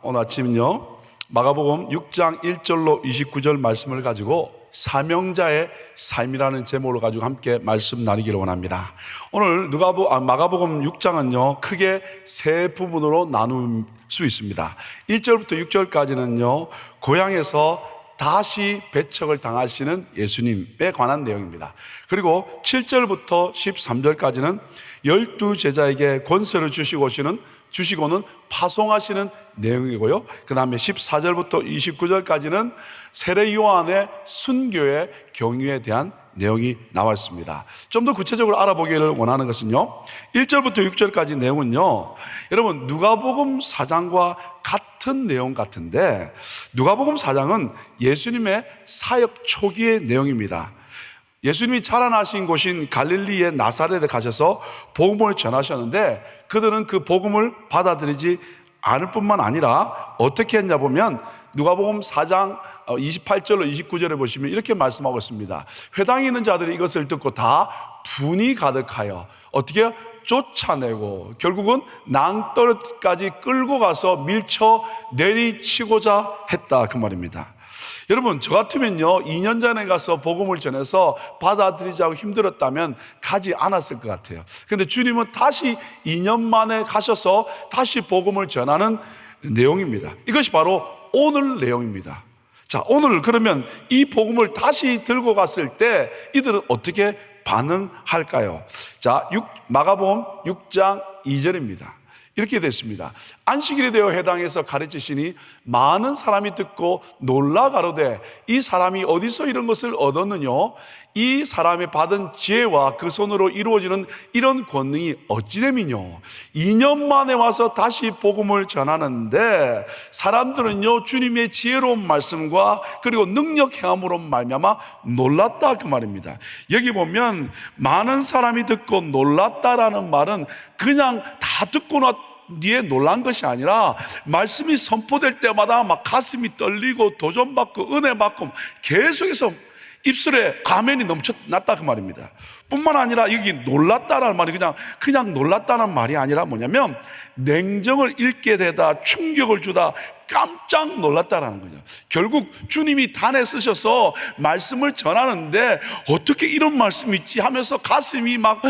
오늘 아침은요 마가복음 6장 1절로 29절 말씀을 가지고 사명자의 삶이라는 제목을 가지고 함께 말씀 나누기를 원합니다. 오늘 마가복음 6장은요 크게 세 부분으로 나눌 수 있습니다. 1절부터 6절까지는요 고향에서 다시 배척을 당하시는 예수님에 관한 내용입니다. 그리고 7절부터 13절까지는 12제자에게 권세를 주시고는 파송하시는 내용이고요. 그 다음에 14절부터 29절까지는 세례 요한의 순교의 경위에 대한 내용이 나와 있습니다. 좀 더 구체적으로 알아보기를 원하는 것은요 1절부터 6절까지 내용은요 여러분 누가복음 4장과 같은 내용 같은데, 누가복음 4장은 예수님의 사역 초기의 내용입니다. 예수님이 자라나신 곳인 갈릴리의 나사렛에 가셔서 복음을 전하셨는데 그들은 그 복음을 받아들이지 않을 뿐만 아니라 어떻게 했냐 보면 누가복음 4장 28절로 29절에 보시면 이렇게 말씀하고 있습니다. 회당에 있는 자들이 이것을 듣고 다 분이 가득하여 어떻게 쫓아내고 결국은 낭떠러지까지 끌고 가서 밀쳐 내리치고자 했다, 그 말입니다. 여러분, 저 같으면요 2년 전에 가서 복음을 전해서 받아들이자고 힘들었다면 가지 않았을 것 같아요. 그런데 주님은 다시 2년 만에 가셔서 다시 복음을 전하는 내용입니다. 이것이 바로 오늘 내용입니다. 자, 오늘 그러면 이 복음을 다시 들고 갔을 때 이들은 어떻게 반응할까요? 자, 마가복음 6장 2절입니다. 이렇게 됐습니다. 안식일이 되어 회당에서 가르치시니 많은 사람이 듣고 놀라 가로되 이 사람이 어디서 이런 것을 얻었느냐? 이 사람이 받은 지혜와 그 손으로 이루어지는 이런 권능이 어찌됨이뇨? 2년 만에 와서 다시 복음을 전하는데 사람들은요 주님의 지혜로운 말씀과 그리고 능력 행함으로 말미암아 놀랐다, 그 말입니다. 여기 보면 많은 사람이 듣고 놀랐다라는 말은 그냥 다 듣고 뒤에 놀란 것이 아니라 말씀이 선포될 때마다 막 가슴이 떨리고 도전받고 은혜받고 계속해서 입술에 아멘이 넘쳐났다, 그 말입니다. 뿐만 아니라 여기 놀랐다라는 말이 그냥 놀랐다는 말이 아니라 뭐냐면 냉정을 잃게 되다, 충격을 주다, 깜짝 놀랐다라는 거죠. 결국 주님이 단에 쓰셔서 말씀을 전하는데 어떻게 이런 말씀이 있지 하면서 가슴이 막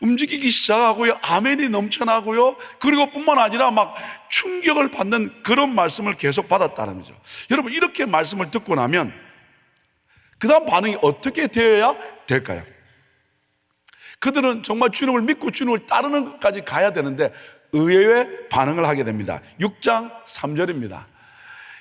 움직이기 시작하고요, 아멘이 넘쳐나고요, 그리고 뿐만 아니라 막 충격을 받는 그런 말씀을 계속 받았다는 거죠. 여러분, 이렇게 말씀을 듣고 나면 그 다음 반응이 어떻게 되어야 될까요? 그들은 정말 주님을 믿고 주님을 따르는 것까지 가야 되는데 의외의 반응을 하게 됩니다. 6장 3절입니다.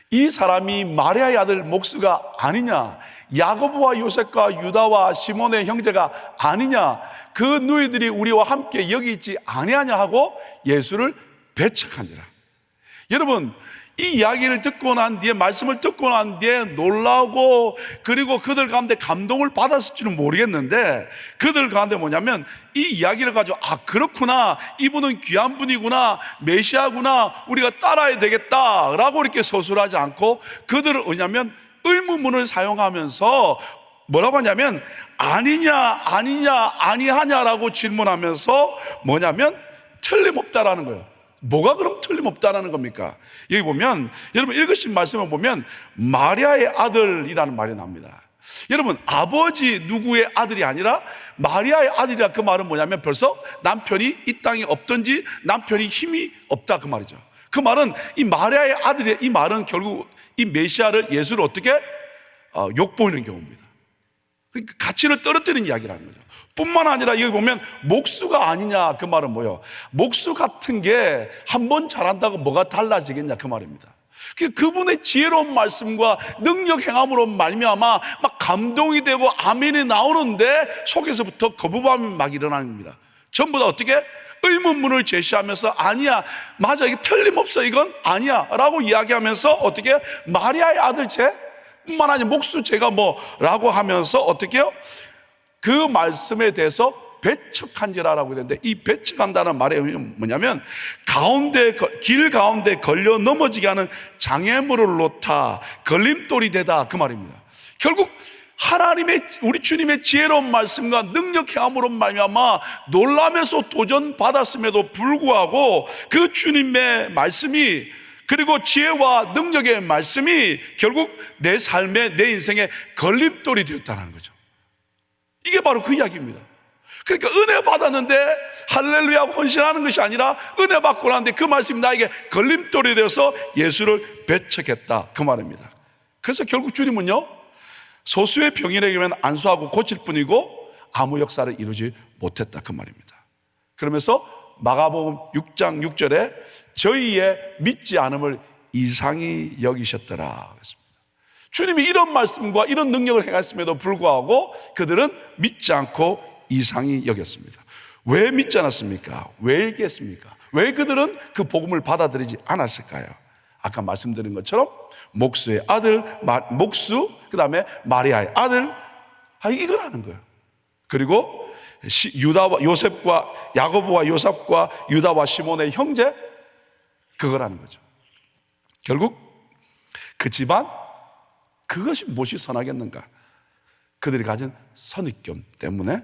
이 사람이 마리아의 아들 목수가 아니냐? 야고보와 요셉과 유다와 시몬의 형제가 아니냐? 그 누이들이 우리와 함께 여기 있지 아니하냐 하고 예수를 배척하니라. 여러분, 이 이야기를 듣고 난 뒤에, 말씀을 듣고 난 뒤에 놀라고 그리고 그들 가운데 감동을 받았을지는 모르겠는데 그들 가운데 뭐냐면 이 이야기를 가지고 그렇구나, 이분은 귀한 분이구나, 메시아구나, 우리가 따라야 되겠다라고 이렇게 서술하지 않고 그들은 뭐냐면 의문문을 사용하면서 뭐라고 하냐면 아니냐 아니하냐라고 질문하면서 뭐냐면 틀림없다라는 거예요. 뭐가 그럼 틀림없다라는 겁니까? 여기 보면 여러분 읽으신 말씀을 보면 마리아의 아들이라는 말이 나옵니다. 여러분, 아버지 누구의 아들이 아니라 마리아의 아들이라, 그 말은 뭐냐면 벌써 남편이 이 땅에 없든지 남편이 힘이 없다, 그 말이죠. 그 말은 이 마리아의 아들이, 이 말은 결국 이 메시아를, 예수를 어떻게 욕보이는 경우입니다. 그러니까 가치를 떨어뜨리는 이야기라는 거죠. 뿐만 아니라 여기 보면 목수가 아니냐, 그 말은 뭐예요? 목수 같은 게 한 번 잘한다고 뭐가 달라지겠냐, 그 말입니다. 그분의 지혜로운 말씀과 능력 행함으로 말미암아 막 감동이 되고 아멘이 나오는데 속에서부터 거부감이 막 일어나는 겁니다. 전부 다 어떻게? 의문문을 제시하면서 아니야, 맞아, 이게 틀림없어, 이건 아니야 라고 이야기하면서 어떻게? 마리아의 아들 뿐만 아니라 목수 제가 뭐라고 하면서 어떻게 해요? 그 말씀에 대해서 배척한지라라고 되는데, 이 배척한다는 말의 의미는 뭐냐면 길 가운데 걸려 넘어지게 하는 장애물을 놓다, 걸림돌이 되다, 그 말입니다. 결국 하나님의, 우리 주님의 지혜로운 말씀과 능력 행함으로 말미암아 놀라면서 도전받았음에도 불구하고 그 주님의 말씀이 그리고 지혜와 능력의 말씀이 결국 내 삶의, 내 인생의 걸림돌이 되었다는 거죠. 이게 바로 그 이야기입니다. 그러니까 은혜 받았는데 할렐루야 헌신하는 것이 아니라 은혜 받고 나는데 그 말씀이 나에게 걸림돌이 되어서 예수를 배척했다, 그 말입니다. 그래서 결국 주님은요, 소수의 병인에게만 안수하고 고칠 뿐이고 아무 역사를 이루지 못했다, 그 말입니다. 그러면서 마가복음 6장 6절에 저희의 믿지 않음을 이상히 여기셨더라 그랬습니다. 주님이 이런 말씀과 이런 능력을 행했음에도 불구하고 그들은 믿지 않고 이상히 여겼습니다. 왜 믿지 않았습니까? 왜 얘기했습니까? 왜 그들은 그 복음을 받아들이지 않았을까요? 아까 말씀드린 것처럼 목수의 아들, 목수, 그 다음에 마리아의 아들, 이걸 하는 거예요. 그리고 유다와 요셉과 야고보와 요셉과 유다와 시몬의 형제, 그걸 하는 거죠. 결국 그 집안, 그것이 무엇이 선하겠는가? 그들이 가진 선입견 때문에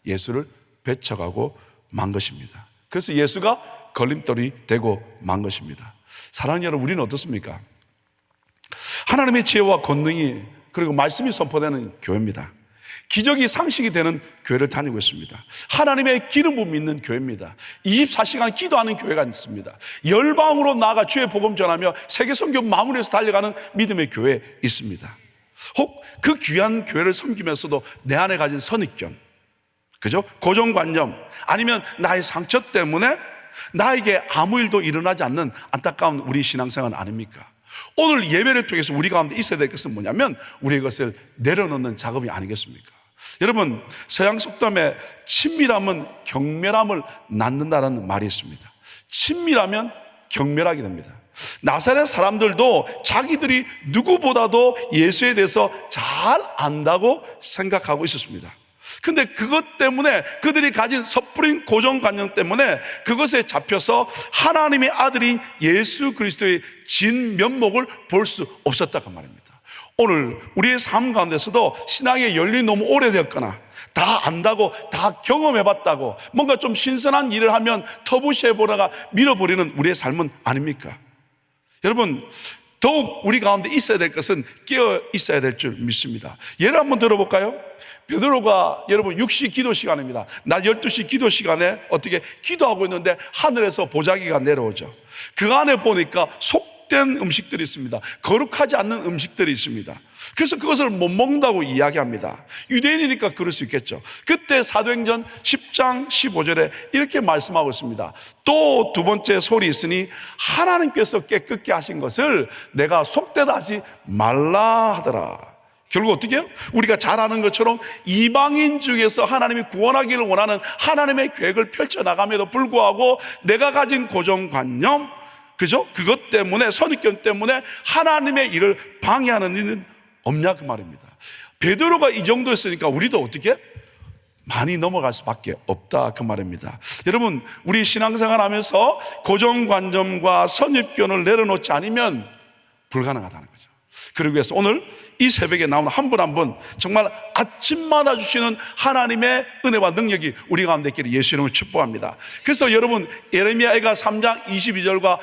예수를 배척하고 만 것입니다. 그래서 예수가 걸림돌이 되고 만 것입니다. 사랑하는 여러분, 우리는 어떻습니까? 하나님의 지혜와 권능이 그리고 말씀이 선포되는 교회입니다. 기적이 상식이 되는 교회를 다니고 있습니다. 하나님의 기름 부음 있는 교회입니다. 24시간 기도하는 교회가 있습니다. 열방으로 나아가 주의 복음 전하며 세계 선교 마무리해서 달려가는 믿음의 교회 있습니다. 혹 그 귀한 교회를 섬기면서도 내 안에 가진 선입견, 그죠? 고정관념, 아니면 나의 상처 때문에 나에게 아무 일도 일어나지 않는 안타까운 우리 신앙생활 아닙니까? 오늘 예배를 통해서 우리 가운데 있어야 될 것은 뭐냐면 우리의 것을 내려놓는 작업이 아니겠습니까? 여러분, 서양 속담에 친밀함은 경멸함을 낳는다는 말이 있습니다. 친밀하면 경멸하게 됩니다. 나사렛 사람들도 자기들이 누구보다도 예수에 대해서 잘 안다고 생각하고 있었습니다. 근데 그것 때문에 그들이 가진 섣부린 고정관념 때문에 그것에 잡혀서 하나님의 아들인 예수 그리스도의 진면목을 볼 수 없었다고 말입니다. 오늘 우리의 삶 가운데서도 신앙의 연륜이 너무 오래되었거나 다 안다고, 다 경험해봤다고 뭔가 좀 신선한 일을 하면 터부시해보다가 밀어버리는 우리의 삶은 아닙니까? 여러분, 더욱 우리 가운데 있어야 될 것은 깨어 있어야 될 줄 믿습니다. 예를 한번 들어볼까요? 베드로가, 여러분, 6시 기도 시간입니다. 낮 12시 기도 시간에 어떻게 기도하고 있는데 하늘에서 보자기가 내려오죠. 그 안에 보니까 속된 음식들이 있습니다. 거룩하지 않는 음식들이 있습니다. 그래서 그것을 못 먹는다고 이야기합니다. 유대인이니까 그럴 수 있겠죠. 그때 사도행전 10장 15절에 이렇게 말씀하고 있습니다. 또 두 번째 소리 있으니 하나님께서 깨끗게 하신 것을 내가 속되다 하지 말라 하더라. 결국 어떻게 해요? 우리가 잘 아는 것처럼 이방인 중에서 하나님이 구원하기를 원하는 하나님의 계획을 펼쳐나감에도 불구하고 내가 가진 고정관념, 그죠? 그것 때문에, 선입견 때문에 하나님의 일을 방해하는 일은 없냐, 그 말입니다. 베드로가 이 정도였으니까 우리도 어떻게? 많이 넘어갈 수밖에 없다, 그 말입니다. 여러분, 우리 신앙생활 하면서 고정관념과 선입견을 내려놓지 않으면 불가능하다는 거죠. 그러기 위해서 오늘 이 새벽에 나오는 한 분 한 분 정말 아침마다 주시는 하나님의 은혜와 능력이 우리 가운데 있기를 예수 이름으로 축복합니다. 그래서 여러분, 예레미야가 3장 22절과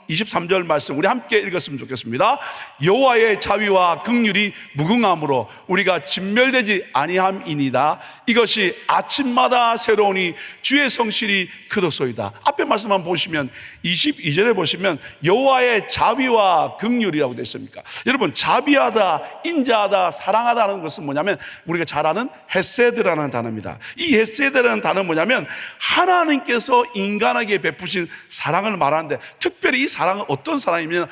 23절 말씀 우리 함께 읽었으면 좋겠습니다. 여호와의 자비와 긍휼이 무궁함으로 우리가 진멸되지 아니함이니이다. 이것이 아침마다 새로우니 주의 성실이 크도소이다. 앞에 말씀 한번 보시면 22절에 보시면 여호와의 자비와 긍휼이라고 되어 있습니까? 여러분, 자비하다, 인자하다, 사랑하다는 것은 뭐냐면 우리가 잘 아는 헤세드라는 단어입니다. 이 헤세드라는 단어는 뭐냐면 하나님께서 인간에게 베푸신 사랑을 말하는데, 특별히 이 사랑은 어떤 사랑이냐면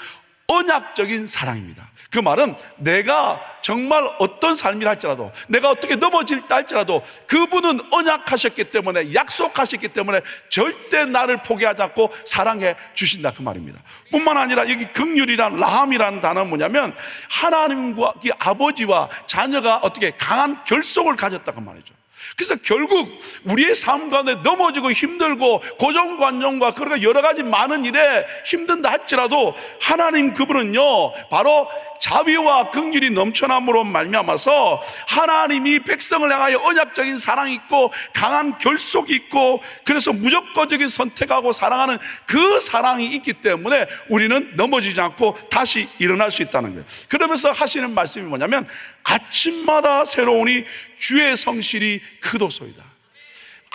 언약적인 사랑입니다. 그 말은 내가 정말 어떤 삶이라 할지라도, 내가 어떻게 넘어질다 할지라도 그분은 언약하셨기 때문에, 약속하셨기 때문에 절대 나를 포기하지 않고 사랑해 주신다, 그 말입니다. 뿐만 아니라 여기 긍휼이란, 라함이라는 단어는 뭐냐면 하나님과 아버지와 자녀가 어떻게 강한 결속을 가졌다, 그 말이죠. 그래서 결국 우리의 삶 가운데 넘어지고 힘들고 고정관념과 그런 여러 가지 많은 일에 힘든다 할지라도 하나님 그분은요 바로 자비와 긍휼이 넘쳐남으로 말미암아서 하나님이 백성을 향하여 언약적인 사랑이 있고 강한 결속이 있고 그래서 무조건적인 선택하고 사랑하는 그 사랑이 있기 때문에 우리는 넘어지지 않고 다시 일어날 수 있다는 거예요. 그러면서 하시는 말씀이 뭐냐면 아침마다 새로우니 주의 성실이 크도소이다.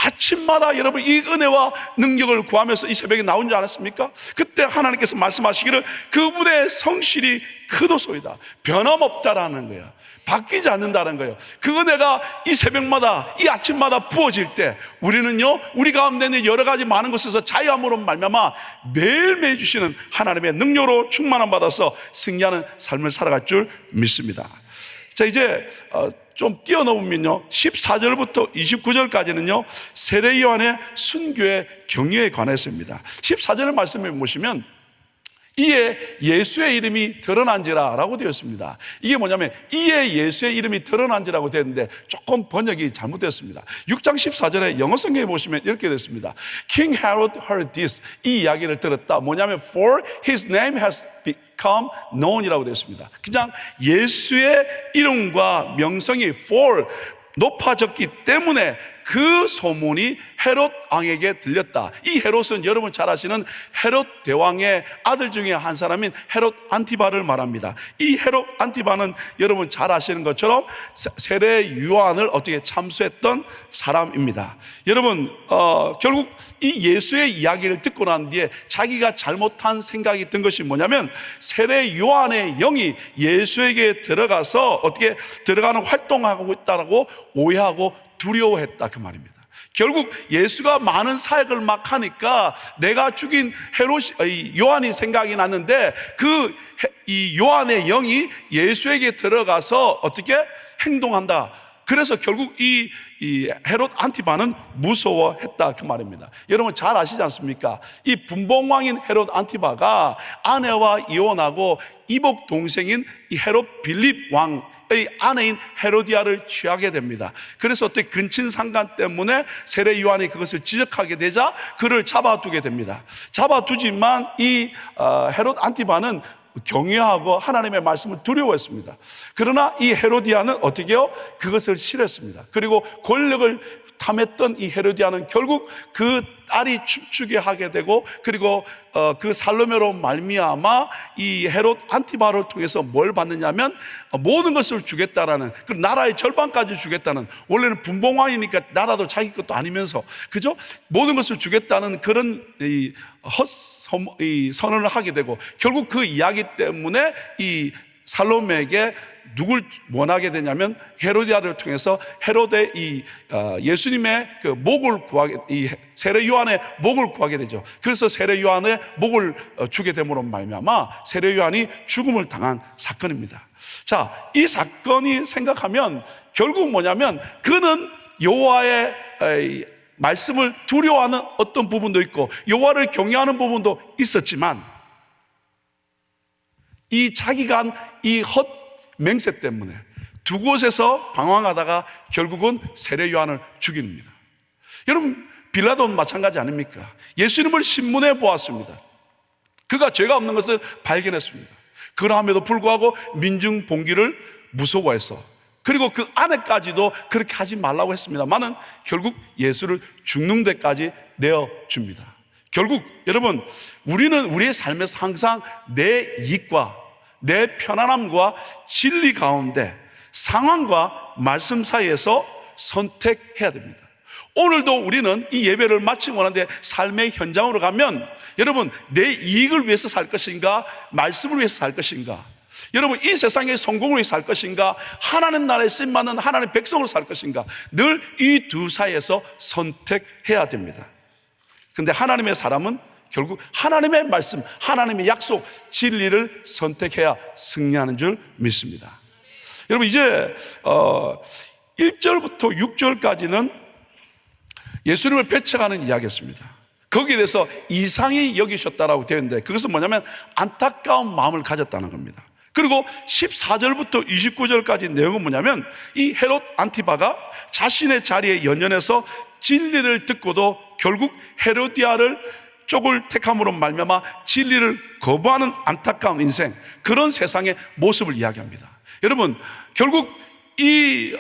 아침마다 여러분 이 은혜와 능력을 구하면서 이 새벽에 나온 줄 알았습니까? 그때 하나님께서 말씀하시기를 그분의 성실이 크도소이다. 변함없다라는 거야. 바뀌지 않는다는 거예요. 그 은혜가 이 새벽마다 이 아침마다 부어질 때 우리는요 우리 가운데 있는 여러 가지 많은 것에서 자유함으로 말미암아 매일매일 주시는 하나님의 능력으로 충만함 받아서 승리하는 삶을 살아갈 줄 믿습니다. 자, 이제 좀 뛰어넘으면요 14절부터 29절까지는요 세례 요한의 순교의 경위에 관해서입니다. 14절 말씀에 보시면 이에 예수의 이름이 드러난지라 라고 되어 있습니다. 이게 뭐냐면 이에 예수의 이름이 드러난지라고 되어 있는데 조금 번역이 잘못되었습니다. 6장 14절에 영어 성경에 보시면 이렇게 되어 있습니다. King Herod heard this. 이 이야기를 들었다. 뭐냐면 for his name has become known이라고 되어 있습니다. 그냥 예수의 이름과 명성이 for 높아졌기 때문에 그 소문이 헤롯 왕에게 들렸다. 이 헤롯은 여러분 잘 아시는 헤롯 대왕의 아들 중에 한 사람인 헤롯 안티바를 말합니다. 이 헤롯 안티바는 여러분 잘 아시는 것처럼 세례 요한을 어떻게 참수했던 사람입니다. 여러분 결국 이 예수의 이야기를 듣고 난 뒤에 자기가 잘못한 생각이 든 것이 뭐냐면 세례 요한의 영이 예수에게 들어가서 어떻게 들어가는 활동하고 있다고 오해하고 두려워했다 그 말입니다. 결국 예수가 많은 사역을 막 하니까 내가 죽인 요한이 생각이 났는데 이 요한의 영이 예수에게 들어가서 어떻게 행동한다. 그래서 결국 이 헤롯 안티바는 무서워했다 그 말입니다. 여러분 잘 아시지 않습니까? 이 분봉왕인 헤롯 안티바가 아내와 이혼하고 이복 동생인 이 헤롯 빌립 왕의 아내인 헤로디아를 취하게 됩니다. 그래서 어떻게 근친상간 때문에 세례 요한이 그것을 지적하게 되자 그를 잡아두게 됩니다. 잡아두지만 이 헤롯 안티바는 경외하고 하나님의 말씀을 두려워했습니다. 그러나 이 헤로디아는 어떻게 해요? 그것을 싫어했습니다. 그리고 권력을 탐했던 이 헤로디아는 결국 그 딸이 춤추게 하게 되고 그리고 그 살로메로 말미암아 이 헤롯 안티바를 통해서 뭘 받느냐면 모든 것을 주겠다라는 그 나라의 절반까지 주겠다는 원래는 분봉왕이니까 나라도 자기 것도 아니면서 그죠? 모든 것을 주겠다는 그런 이 선언을 하게 되고 결국 그 이야기 때문에 이 살로메에게 누굴 원하게 되냐면 헤로디아를 통해서 헤롯의 이 예수님의 그 목을 구하게 이 세례 요한의 목을 구하게 되죠. 그래서 세례 요한의 목을 주게 됨으로 말미암아 세례 요한이 죽음을 당한 사건입니다. 자, 이 사건이 생각하면 결국 뭐냐면 그는 여호와의 말씀을 두려워하는 어떤 부분도 있고 여호와를 경외하는 부분도 있었지만 이 자기가 한 이 맹세 때문에 두 곳에서 방황하다가 결국은 세례 요한을 죽입니다. 여러분 빌라도는 마찬가지 아닙니까? 예수님을 신문에 보았습니다. 그가 죄가 없는 것을 발견했습니다. 그럼에도 불구하고 민중 봉기를 무서워해서 그리고 그 아내까지도 그렇게 하지 말라고 했습니다만은 결국 예수를 죽는 데까지 내어줍니다. 결국 여러분 우리는 우리의 삶에서 항상 내 이익과 내 편안함과 진리 가운데 상황과 말씀 사이에서 선택해야 됩니다. 오늘도 우리는 이 예배를 마치고 하는데 삶의 현장으로 가면 여러분 내 이익을 위해서 살 것인가 말씀을 위해서 살 것인가 여러분 이 세상의 성공을 위해서 살 것인가 하나님 나라에 쓰임받는 하나님의 백성으로 살 것인가 늘 이 두 사이에서 선택해야 됩니다. 그런데 하나님의 사람은 결국 하나님의 말씀, 하나님의 약속, 진리를 선택해야 승리하는 줄 믿습니다. 여러분 이제 1절부터 6절까지는 예수님을 배척하는 이야기였습니다. 거기에 대해서 이상히 여기셨다라고 되어 있는데 그것은 뭐냐면 안타까운 마음을 가졌다는 겁니다. 그리고 14절부터 29절까지 내용은 뭐냐면 이 헤롯 안티바가 자신의 자리에 연연해서 진리를 듣고도 결국 헤로디아를 쪽을 택함으로 말미암아 진리를 거부하는 안타까운 인생, 그런 세상의 모습을 이야기합니다. 여러분, 결국 이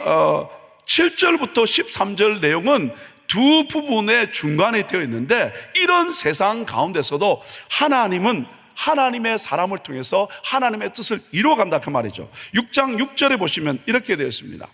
7절부터 13절 내용은 두 부분의 중간에 되어 있는데, 이런 세상 가운데서도 하나님은 하나님의 사람을 통해서 하나님의 뜻을 이루어간다, 그 말이죠. 6장 6절에 보시면 이렇게 되어 있습니다.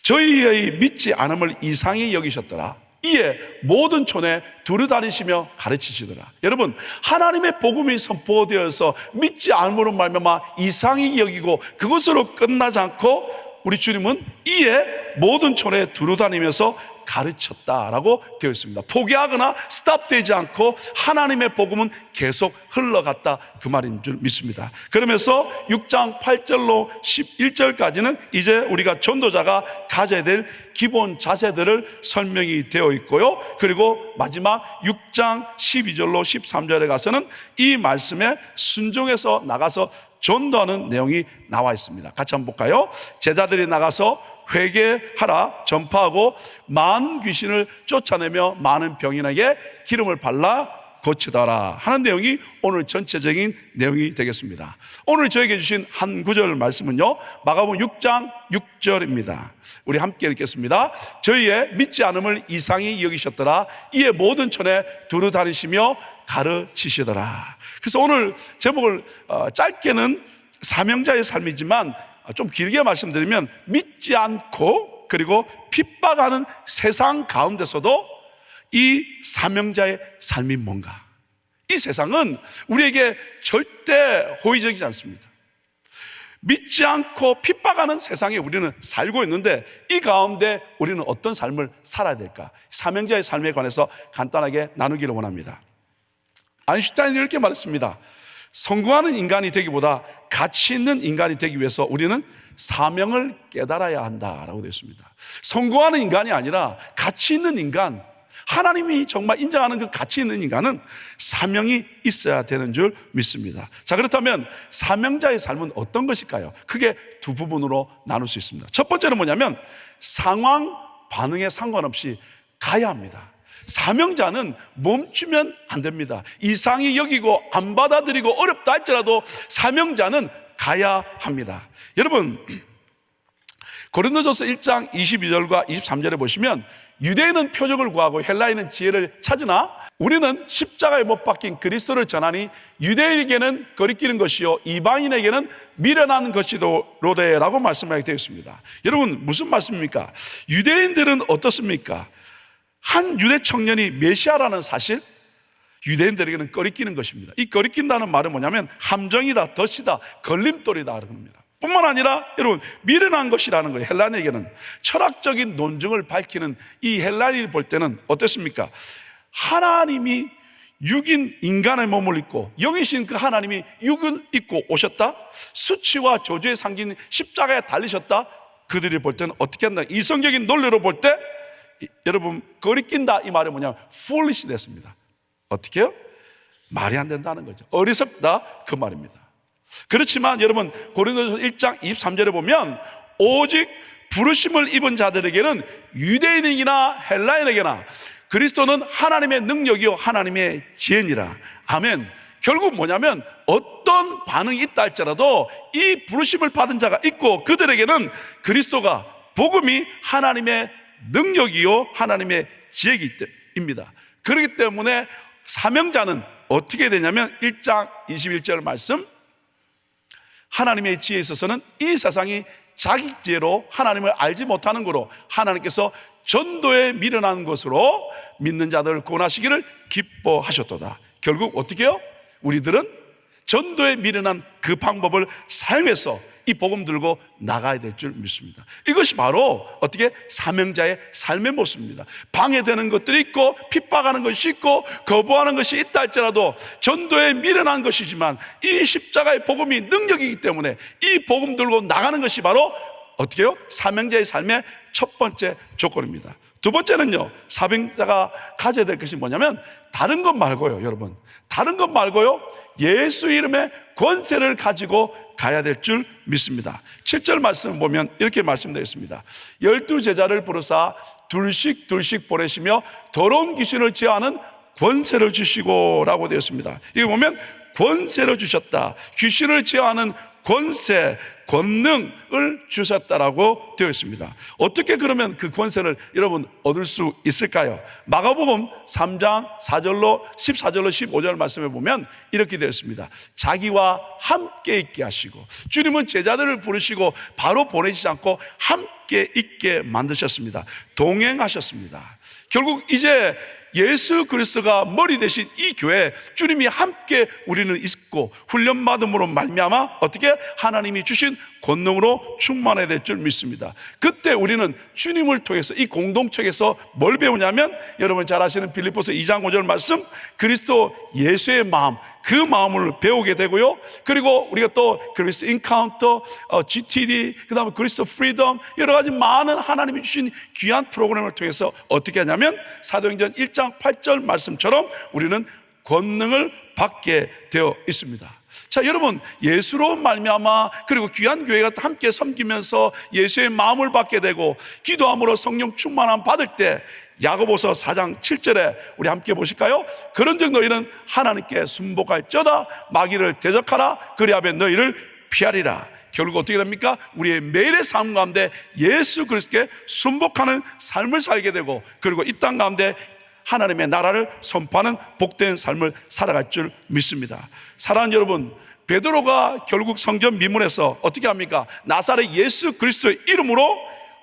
저희의 믿지 않음을 이상히 여기셨더라. 이에 모든 촌에 두루다니시며 가르치시더라. 여러분, 하나님의 복음이 선포되어서 믿지 않음으로 말미암아 이상히 여기고 그것으로 끝나지 않고 우리 주님은 이에 모든 촌에 두루다니면서 가르쳤다라고 되어 있습니다. 포기하거나 스탑되지 않고 하나님의 복음은 계속 흘러갔다, 그 말인 줄 믿습니다. 그러면서 6장 8절로 11절까지는 이제 우리가 전도자가 가져야 될 기본 자세들을 설명이 되어 있고요. 그리고 마지막 6장 12절로 13절에 가서는 이 말씀에 순종해서 나가서 전도하는 내용이 나와 있습니다. 같이 한번 볼까요? 제자들이 나가서 회개하라, 전파하고 많은 귀신을 쫓아내며 많은 병인에게 기름을 발라 고치더라 하는 내용이 오늘 전체적인 내용이 되겠습니다. 오늘 저에게 주신 한 구절 말씀은요, 마가복음 6장 6절입니다. 우리 함께 읽겠습니다. 저희의 믿지 않음을 이상히 여기셨더라. 이에 모든 촌에 두루다니시며 가르치시더라. 그래서 오늘 제목을 짧게는 사명자의 삶이지만 좀 길게 말씀드리면, 믿지 않고 그리고 핍박하는 세상 가운데서도 이 사명자의 삶이 뭔가. 이 세상은 우리에게 절대 호의적이지 않습니다. 믿지 않고 핍박하는 세상에 우리는 살고 있는데, 이 가운데 우리는 어떤 삶을 살아야 될까? 사명자의 삶에 관해서 간단하게 나누기를 원합니다. 아인슈타인이 이렇게 말했습니다. 성공하는 인간이 되기보다 가치 있는 인간이 되기 위해서 우리는 사명을 깨달아야 한다라고 되어 있습니다. 성공하는 인간이 아니라 가치 있는 인간, 하나님이 정말 인정하는 그 가치 있는 인간은 사명이 있어야 되는 줄 믿습니다. 자, 그렇다면 사명자의 삶은 어떤 것일까요? 크게 두 부분으로 나눌 수 있습니다. 첫 번째는 뭐냐면, 상황 반응에 상관없이 가야 합니다. 사명자는 멈추면 안 됩니다. 이상히 여기고 안 받아들이고 어렵다 할지라도 사명자는 가야 합니다. 여러분, 고린도전서 1장 22절과 23절에 보시면, 유대인은 표적을 구하고 헬라인은 지혜를 찾으나 우리는 십자가에 못 박힌 그리스도를 전하니 유대인에게는 거리끼는 것이요 이방인에게는 미련한 것이로되라고 말씀하게 되어 있습니다. 여러분, 무슨 말씀입니까? 유대인들은 어떻습니까? 한 유대 청년이 메시아라는 사실, 유대인들에게는 꺼리끼는 것입니다. 이 꺼리낀다는 말은 뭐냐면 함정이다, 덫이다, 걸림돌이다 그럽니다. 뿐만 아니라 여러분, 미련한 것이라는 거예요. 헬라인에게는 철학적인 논증을 밝히는 이 헬라인이 볼 때는 어땠습니까? 하나님이 육인 인간의 몸을 입고 영이신 그 하나님이 육을 입고 오셨다, 수치와 저주의 상징 십자가에 달리셨다. 그들이 볼 때는 어떻게 한다? 이성적인 논리로 볼 때 여러분, 거리낀다 이 말이 뭐냐면 foolish 됐습니다. 어떻게 해요? 말이 안 된다는 거죠. 어리석다 그 말입니다. 그렇지만 여러분, 고린도전서 1장 23절에 보면 오직 부르심을 입은 자들에게는 유대인이나 헬라인에게나 그리스도는 하나님의 능력이요 하나님의 지혜니라. 아멘. 결국 뭐냐면 어떤 반응이 있다 할지라도 이 부르심을 받은 자가 있고 그들에게는 그리스도가, 복음이 하나님의 능력이요 하나님의 지혜입니다. 그렇기 때문에 사명자는 어떻게 되냐면 1장 21절 말씀, 하나님의 지혜에 있어서는 이 세상이 자기 지혜로 하나님을 알지 못하는 거로 하나님께서 전도에 미련한 것으로 믿는 자들을 구원하시기를 기뻐하셨도다. 결국 어떻게 해요? 우리들은 전도에 미련한 그 방법을 사용해서 이 복음 들고 나가야 될 줄 믿습니다. 이것이 바로 어떻게 사명자의 삶의 모습입니다. 방해되는 것들이 있고 핍박하는 것이 있고 거부하는 것이 있다 할지라도 전도에 미련한 것이지만 이 십자가의 복음이 능력이기 때문에 이 복음 들고 나가는 것이 바로 어떻게 해요? 사명자의 삶의 첫 번째 조건입니다. 두 번째는요, 사명자가 가져야 될 것이 뭐냐면 다른 것 말고요, 여러분, 다른 것 말고요, 예수 이름의 권세를 가지고 가야 될 줄 믿습니다. 7절 말씀을 보면 이렇게 말씀되어 있습니다. 12제자를 부르사 둘씩 보내시며 더러운 귀신을 제어하는 권세를 주시고 라고 되어 있습니다. 이거 보면 권세를 주셨다, 귀신을 제어하는 권세, 권능을 주셨다라고 되어 있습니다. 어떻게 그러면 그 권세를 여러분 얻을 수 있을까요? 마가복음 3장 4절로 14절로 15절 말씀에 보면 이렇게 되어 있습니다. 자기와 함께 있게 하시고, 주님은 제자들을 부르시고 바로 보내시지 않고 함께 있게 만드셨습니다. 동행하셨습니다. 결국 이제 예수 그리스도가 머리 되신 이 교회, 주님이 함께 우리는 있고 훈련받음으로 말미암아 어떻게 하나님이 주신 권능으로 충만해야 될 줄 믿습니다. 그때 우리는 주님을 통해서 이 공동체에서 뭘 배우냐면, 여러분 잘 아시는 빌립보서 2장 5절 말씀, 그리스도 예수의 마음, 그 마음을 배우게 되고요. 그리고 우리가 또 그리스도 인카운터, GTD, 그 다음에 그리스도 프리덤, 여러 가지 많은 하나님이 주신 귀한 프로그램을 통해서 어떻게 하냐면 사도행전 1장 8절 말씀처럼 우리는 권능을 받게 되어 있습니다. 자, 여러분, 예수로 말미암아 그리고 귀한 교회가 함께 섬기면서 예수의 마음을 받게 되고 기도함으로 성령 충만함 받을 때, 야고보서 4장 7절에 우리 함께 보실까요? 그런즉 너희는 하나님께 순복할지어다, 마귀를 대적하라, 그리하면 너희를 피하리라. 결국 어떻게 됩니까? 우리의 매일의 삶 가운데 예수 그리스도께 순복하는 삶을 살게 되고, 그리고 이 땅 가운데 하나님의 나라를 선포하는 복된 삶을 살아갈 줄 믿습니다. 사랑하는 여러분, 베드로가 결국 성전 미문에서 어떻게 합니까? 나사렛 예수 그리스도의 이름으로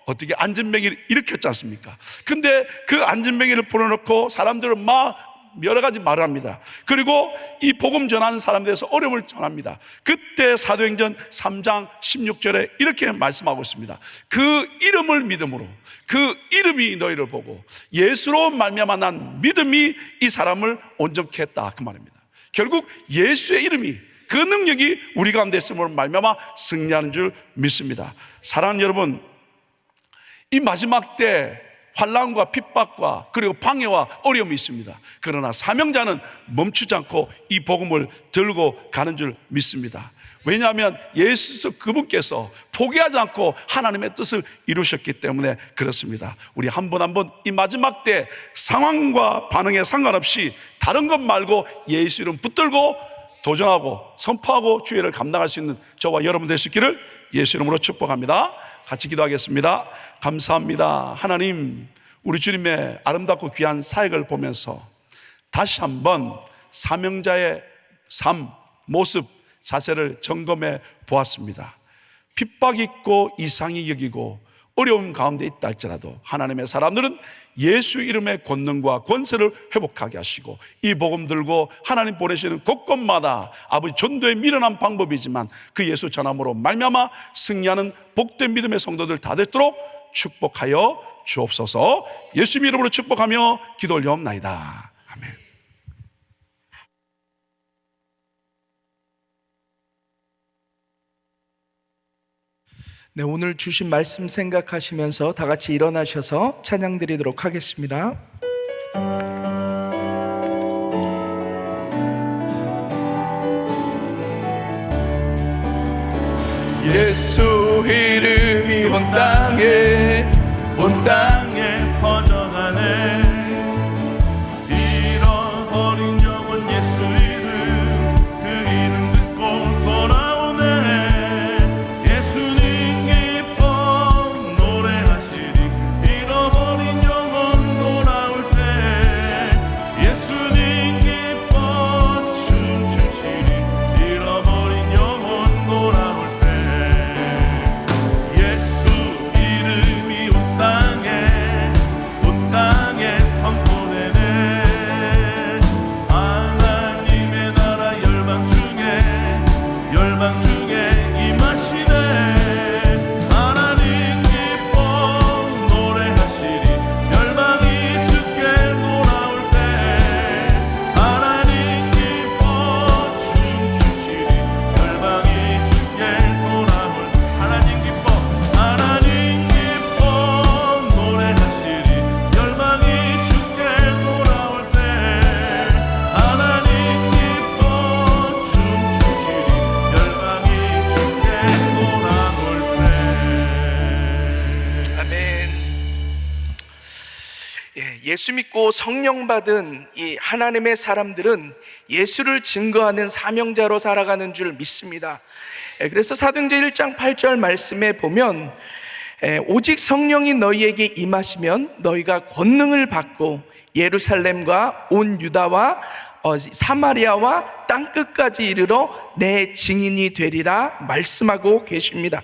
어떻게 안전병기를 일으켰지 않습니까? 근데 그 안전병기를 풀어놓고 사람들은 막 여러 가지 말을 합니다. 그리고 이 복음 전하는 사람들에서 어려움을 전합니다. 그때 사도행전 3장 16절에 이렇게 말씀하고 있습니다. 그 이름을 믿음으로, 그 이름이 너희를 보고 예수로 말미암아 난 믿음이 이 사람을 온전케 했다, 그 말입니다. 결국 예수의 이름이, 그 능력이 우리 가운데 있음으로 말미암아 승리하는 줄 믿습니다. 사랑하는 여러분, 이 마지막 때 환난과 핍박과 그리고 방해와 어려움이 있습니다. 그러나 사명자는 멈추지 않고 이 복음을 들고 가는 줄 믿습니다. 왜냐하면 예수 그분께서 포기하지 않고 하나님의 뜻을 이루셨기 때문에 그렇습니다. 우리 한 분 한 분 이 마지막 때 상황과 반응에 상관없이 다른 것 말고 예수 이름 붙들고 도전하고 선포하고 주의를 감당할 수 있는 저와 여러분 될 수 있기를 예수 이름으로 축복합니다. 같이 기도하겠습니다. 감사합니다. 하나님, 우리 주님의 아름답고 귀한 사역을 보면서 다시 한번 사명자의 삶, 모습, 자세를 점검해 보았습니다. 핍박이 있고 이상이 여기고 어려움 가운데 있다 할지라도 하나님의 사람들은 예수 이름의 권능과 권세를 회복하게 하시고 이 복음 들고 하나님 보내시는 곳곳마다 아버지 전도에 미련한 방법이지만 그 예수 전함으로 말미암아 승리하는 복된 믿음의 성도들 다 되도록 축복하여 주옵소서. 예수 이름으로 축복하며 기도 올려옵나이다. 아멘. 네, 오늘 주신 말씀 생각하시면서 다 같이 일어나셔서 찬양 드리도록 하겠습니다. 예수 이름이 온 땅에 퍼져가네. 잃어버린 영혼 예수 이름, 그 이름 듣고 돌아오네. 예수님 기뻐 노래하시리. 잃어버린 영혼 돌아올 때 예수님 기뻐 춤추시리. 잃어버린 영혼 돌아올 때 예수 이름이 온 땅에 예수 믿고 성령 받은 이 하나님의 사람들은 예수를 증거하는 사명자로 살아가는 줄 믿습니다. 그래서 사도행전 1장 8절 말씀에 보면 오직 성령이 너희에게 임하시면 너희가 권능을 받고 예루살렘과 온 유다와 사마리아와 땅끝까지 이르러 내 증인이 되리라 말씀하고 계십니다.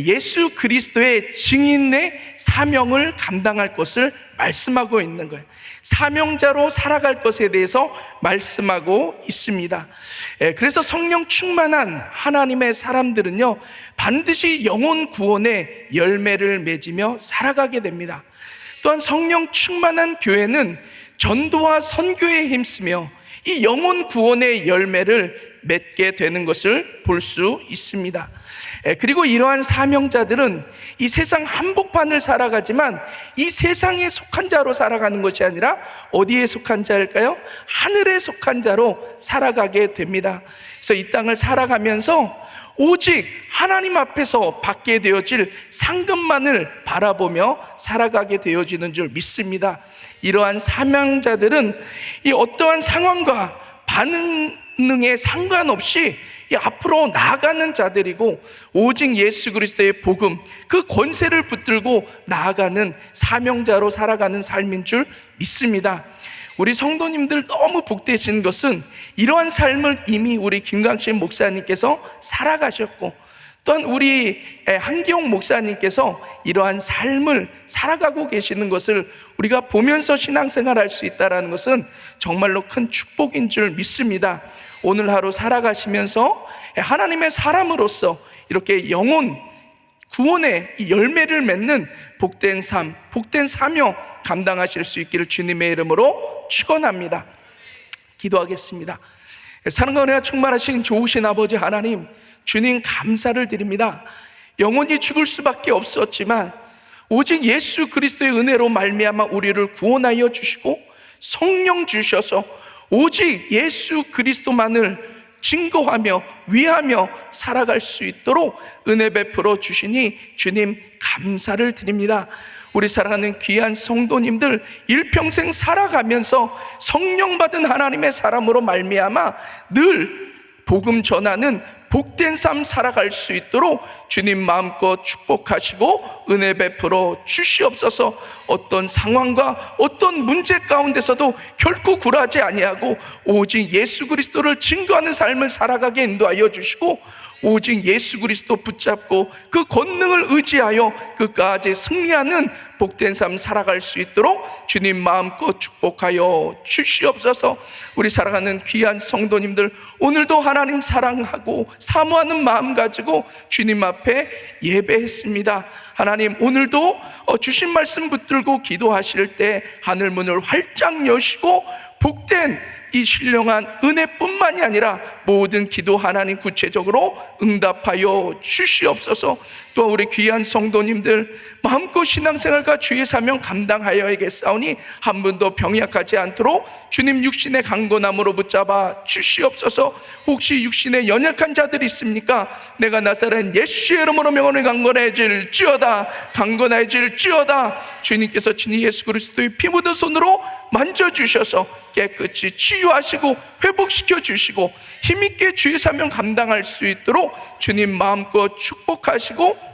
예수 그리스도의 증인의 사명을 감당할 것을 말씀하고 있는 거예요. 사명자로 살아갈 것에 대해서 말씀하고 있습니다. 그래서 성령 충만한 하나님의 사람들은요, 반드시 영혼 구원의 열매를 맺으며 살아가게 됩니다. 또한 성령 충만한 교회는 전도와 선교에 힘쓰며 이 영혼 구원의 열매를 맺게 되는 것을 볼 수 있습니다. 그리고 이러한 사명자들은 이 세상 한복판을 살아가지만 이 세상에 속한 자로 살아가는 것이 아니라 어디에 속한 자일까요? 하늘에 속한 자로 살아가게 됩니다. 그래서 이 땅을 살아가면서 오직 하나님 앞에서 받게 되어질 상급만을 바라보며 살아가게 되어지는 줄 믿습니다. 이러한 사명자들은 이 어떠한 상황과 반응에 상관없이 앞으로 나아가는 자들이고 오직 예수 그리스도의 복음, 그 권세를 붙들고 나아가는 사명자로 살아가는 삶인 줄 믿습니다. 우리 성도님들 너무 복되신 것은 이러한 삶을 이미 우리 김강신 목사님께서 살아가셨고, 또한 우리 한기용 목사님께서 이러한 삶을 살아가고 계시는 것을 우리가 보면서 신앙생활할 수 있다는 것은 정말로 큰 축복인 줄 믿습니다. 오늘 하루 살아가시면서 하나님의 사람으로서 이렇게 영혼 구원의 이 열매를 맺는 복된 삶, 복된 사명 감당하실 수 있기를 주님의 이름으로 축원합니다. 기도하겠습니다. 사랑과 은혜가 충만하신 좋으신 아버지 하나님, 주님 감사를 드립니다. 영원히 죽을 수밖에 없었지만 오직 예수 그리스도의 은혜로 말미암아 우리를 구원하여 주시고 성령 주셔서 오직 예수 그리스도만을 증거하며 위하며 살아갈 수 있도록 은혜 베풀어 주시니 주님 감사를 드립니다. 우리 사랑하는 귀한 성도님들 일평생 살아가면서 성령 받은 하나님의 사람으로 말미암아 늘 복음 전하는 복된 삶 살아갈 수 있도록 주님 마음껏 축복하시고 은혜 베풀어 주시옵소서. 어떤 상황과 어떤 문제 가운데서도 결코 굴하지 아니하고 오직 예수 그리스도를 증거하는 삶을 살아가게 인도하여 주시고 오직 예수 그리스도 붙잡고 그 권능을 의지하여 끝까지 승리하는 복된 삶 살아갈 수 있도록 주님 마음껏 축복하여 주시옵소서. 우리 사랑하는 귀한 성도님들 오늘도 하나님 사랑하고 사모하는 마음 가지고 주님 앞에 예배했습니다. 하나님 오늘도 주신 말씀 붙들고 기도하실 때 하늘문을 활짝 여시고 복된 이 신령한 은혜뿐만이 아니라 모든 기도 하나님 구체적으로 응답하여 주시옵소서. 또 우리 귀한 성도님들 마음껏 신앙생활과 주의 사명 감당하여야겠사오니 한 분도 병약하지 않도록 주님 육신의 강건함으로 붙잡아 주시옵소서. 혹시 육신에 연약한 자들이 있습니까? 내가 나사렛 예수의 이름으로 명하노니 강건해질지어다, 강건해질지어다. 주님께서 친히 예수 그리스도의 피 묻은 손으로 만져주셔서 깨끗이 치유하시고 회복시켜 주시고 힘있게 주의 사명 감당할 수 있도록 주님 마음껏 축복하시고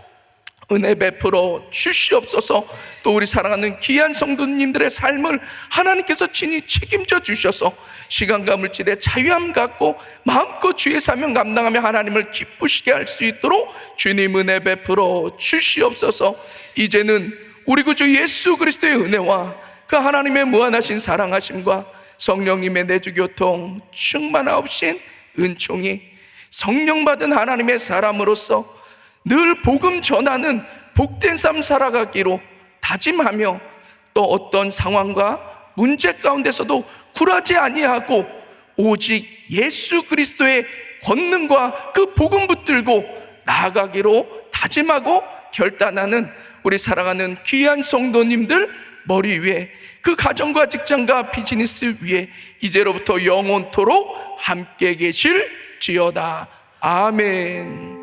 은혜 베풀어 주시옵소서. 또 우리 사랑하는 귀한 성도님들의 삶을 하나님께서 친히 책임져 주셔서 시간과 물질의 자유함 갖고 마음껏 주의 사명 감당하며 하나님을 기쁘시게 할 수 있도록 주님 은혜 베풀어 주시옵소서. 이제는 우리 구주 예수 그리스도의 은혜와 그 하나님의 무한하신 사랑하심과 성령님의 내주교통 충만하옵신 은총이 성령 받은 하나님의 사람으로서 늘 복음 전하는 복된 삶 살아가기로 다짐하며 또 어떤 상황과 문제 가운데서도 굴하지 아니하고 오직 예수 그리스도의 권능과 그 복음 붙들고 나아가기로 다짐하고 결단하는 우리 사랑하는 귀한 성도님들 머리 위에 그 가정과 직장과 비즈니스 위에 이제로부터 영원토록 함께 계실지어다. 아멘.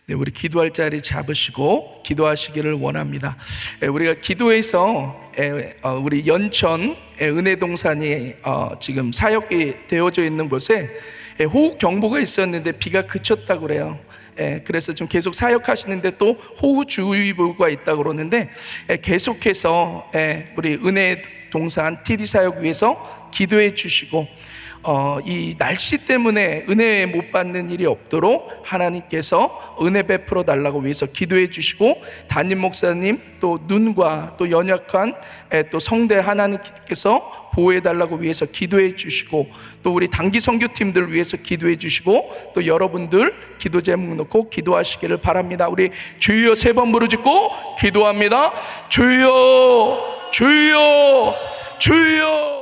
네, 우리 기도할 자리 잡으시고 기도하시기를 원합니다. 우리가 기도해서 우리 연천 은혜동산이 지금 사역이 되어져 있는 곳에 호우 경보가 있었는데 비가 그쳤다고 그래요. 그래서 좀 계속 사역하시는데 또 호우주의보가 있다고 그러는데 계속해서 우리 은혜동산 TD 사역 위해서 기도해 주시고 이 날씨 때문에 은혜 못 받는 일이 없도록 하나님께서 은혜 베풀어 달라고 위해서 기도해 주시고, 담임 목사님 또 눈과 또 연약한 또 성대 하나님께서 보호해 달라고 위해서 기도해 주시고, 또 우리 단기 선교팀들 위해서 기도해 주시고, 또 여러분들 기도 제목 놓고 기도하시기를 바랍니다. 우리 주여 3번 부르짖고 기도합니다. 주여 주여 주여.